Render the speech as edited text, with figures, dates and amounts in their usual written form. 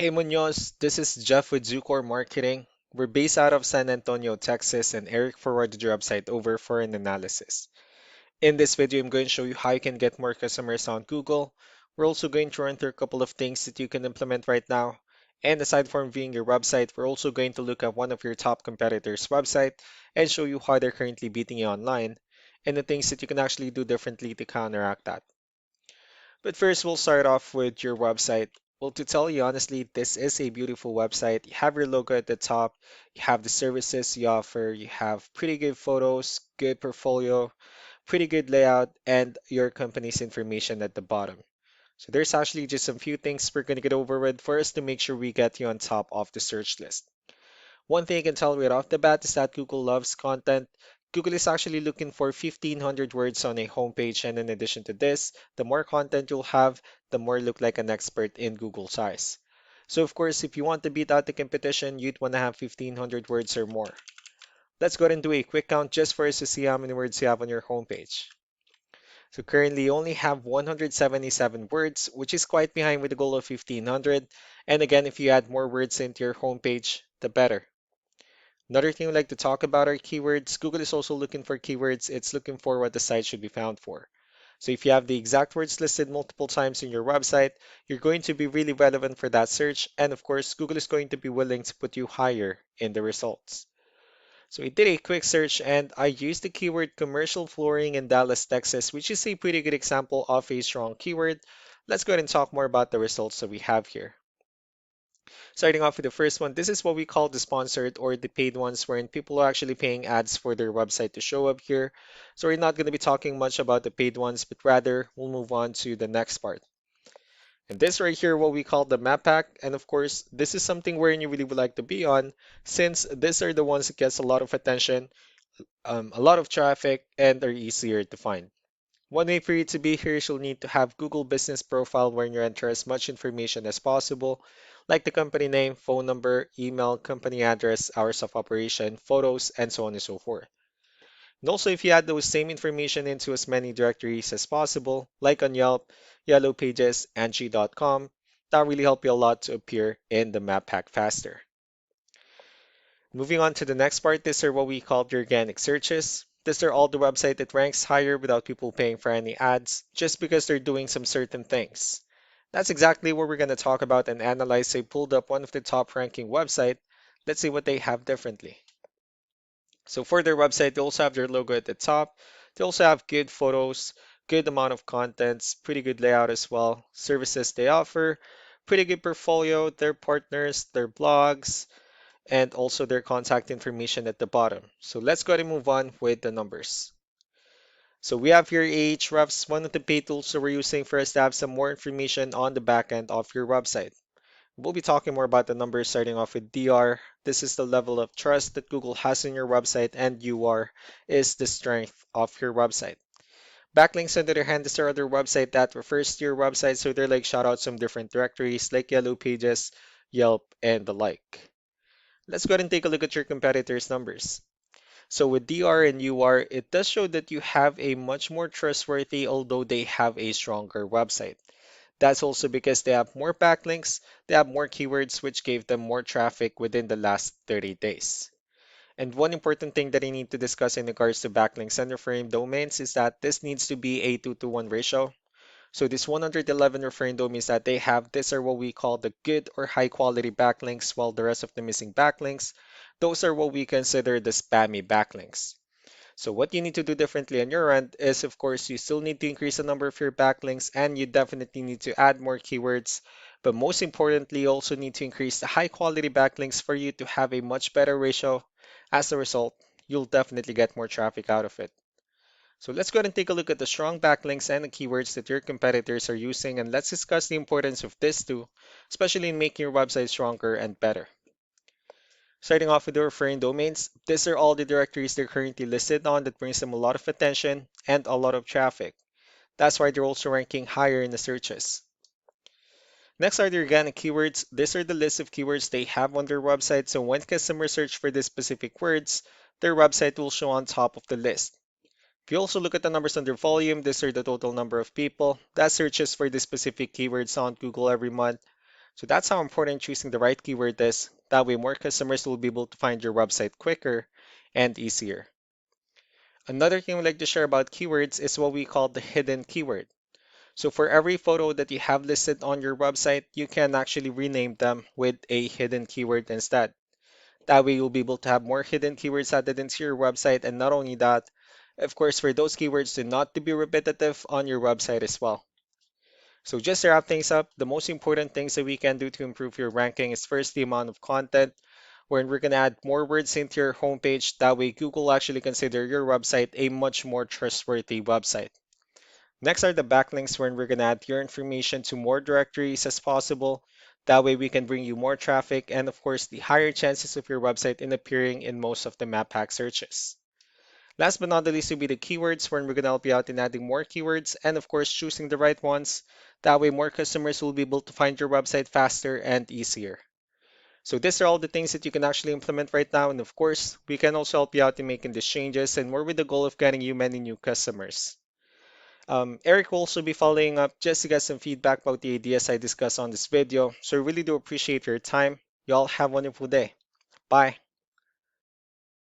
Hey Munoz, this is Jeff with Zucor Marketing. We're based out of San Antonio, Texas, and Eric forwarded your website over for an analysis. In this video, I'm going to show you how you can get more customers on Google. We're also going to run through a couple of things that you can implement right now. And aside from viewing your website, we're also going to look at one of your top competitors' website and show you how they're currently beating you online and the things that you can actually do differently to counteract that. But first, we'll start off with your website. Well, to tell you honestly, this is a beautiful website. You have your logo at the top, you have the services you offer, you have pretty good photos, good portfolio, pretty good layout, and your company's information at the bottom. So there's actually just some few things we're going to get over with first to make sure we get you on top of the search list. One thing I can tell right off the bat is that Google loves content. Google is actually looking for 1,500 words on a homepage, and in addition to this, the more content you'll have, the more you look like an expert in Google's eyes. So of course, if you want to beat out the competition, you'd want to have 1,500 words or more. Let's go ahead and do a quick count just for us to see how many words you have on your homepage. So currently you only have 177 words, which is quite behind with the goal of 1,500. And again, if you add more words into your homepage, the better. Another thing we like to talk about are keywords. Google is also looking for keywords. It's looking for what the site should be found for. So if you have the exact words listed multiple times in your website, you're going to be really relevant for that search. And of course, Google is going to be willing to put you higher in the results. So I did a quick search and I used the keyword commercial flooring in Dallas, Texas, which is a pretty good example of a strong keyword. Let's go ahead and talk more about the results that we have here. Starting off with the first one, this is what we call the sponsored or the paid ones, wherein people are actually paying ads for their website to show up here. So we're not going to be talking much about the paid ones, but rather we'll move on to the next part. And this right here, what we call the map pack. And of course, this is something wherein you really would like to be on, since these are the ones that gets a lot of attention, a lot of traffic, and are easier to find. One way for you to be here is you'll need to have Google Business Profile where you enter as much information as possible, like the company name, phone number, email, company address, hours of operation, photos, and so on and so forth. And also, if you add those same information into as many directories as possible, like on Yelp, Yellow Pages, Angie.com, that really help you a lot to appear in the map pack faster. Moving on to the next part, these are what we call the organic searches. These are all the website that ranks higher without people paying for any ads, just because they're doing some certain things. That's exactly what we're going to talk about and analyze. So I pulled up one of the top ranking website. Let's see what they have differently. So for their website, they also have their logo at the top. They also have good photos, good amount of contents, pretty good layout as well. Services they offer, pretty good portfolio, their partners, their blogs, and also their contact information at the bottom. So let's go ahead and move on with the numbers. So we have here Ahrefs, one of the paid tools that we're using for us to have some more information on the back end of your website. We'll be talking more about the numbers starting off with DR. This is the level of trust that Google has in your website, and UR is the strength of your website. Backlinks, on the other hand, is there other website that refers to your website, so they're like shoutouts from different directories like Yellow Pages, Yelp, and the like. Let's go ahead and take a look at your competitors' numbers. So with DR and UR, it does show that you have a much more trustworthy, although they have a stronger website. That's also because they have more backlinks, they have more keywords, which gave them more traffic within the last 30 days. And one important thing that I need to discuss in regards to backlinks and referring domains is that this needs to be a 2-to-1 ratio. So this 111 referring domains that they have, these are what we call the good or high quality backlinks, while the rest of the missing backlinks, those are what we consider the spammy backlinks. So what you need to do differently on your end is, of course, you still need to increase the number of your backlinks and you definitely need to add more keywords. But most importantly, you also need to increase the high quality backlinks for you to have a much better ratio. As a result, you'll definitely get more traffic out of it. So let's go ahead and take a look at the strong backlinks and the keywords that your competitors are using, and let's discuss the importance of this too, especially in making your website stronger and better. Starting off with the referring domains, these are all the directories they're currently listed on that brings them a lot of attention and a lot of traffic. That's why they're also ranking higher in the searches. Next are the organic keywords. These are the list of keywords they have on their website, so when customers search for these specific words, their website will show on top of the list. If you also look at the numbers under volume, these are the total number of people that searches for the specific keywords on Google every month. So that's how important choosing the right keyword is. That way, more customers will be able to find your website quicker and easier. Another thing we like to share about keywords is what we call the hidden keyword. So for every photo that you have listed on your website, you can actually rename them with a hidden keyword instead. That way you'll be able to have more hidden keywords added into your website. And not only that, of course, for those keywords to not to be repetitive on your website as well. So just to wrap things up, the most important things that we can do to improve your ranking is first the amount of content, where we're going to add more words into your homepage. That way Google actually consider your website a much more trustworthy website. Next are the backlinks, where we're going to add your information to more directories as possible. That way we can bring you more traffic and of course the higher chances of your website in appearing in most of the map hack searches. Last but not the least will be the keywords, where we're going to help you out in adding more keywords and of course choosing the right ones. That way more customers will be able to find your website faster and easier. So these are all the things that you can actually implement right now, and of course we can also help you out in making these changes and more with the goal of getting you many new customers. Eric will also be following up just to get some feedback about the ideas I discussed on this video. So I really do appreciate your time. Y'all have a wonderful day. Bye.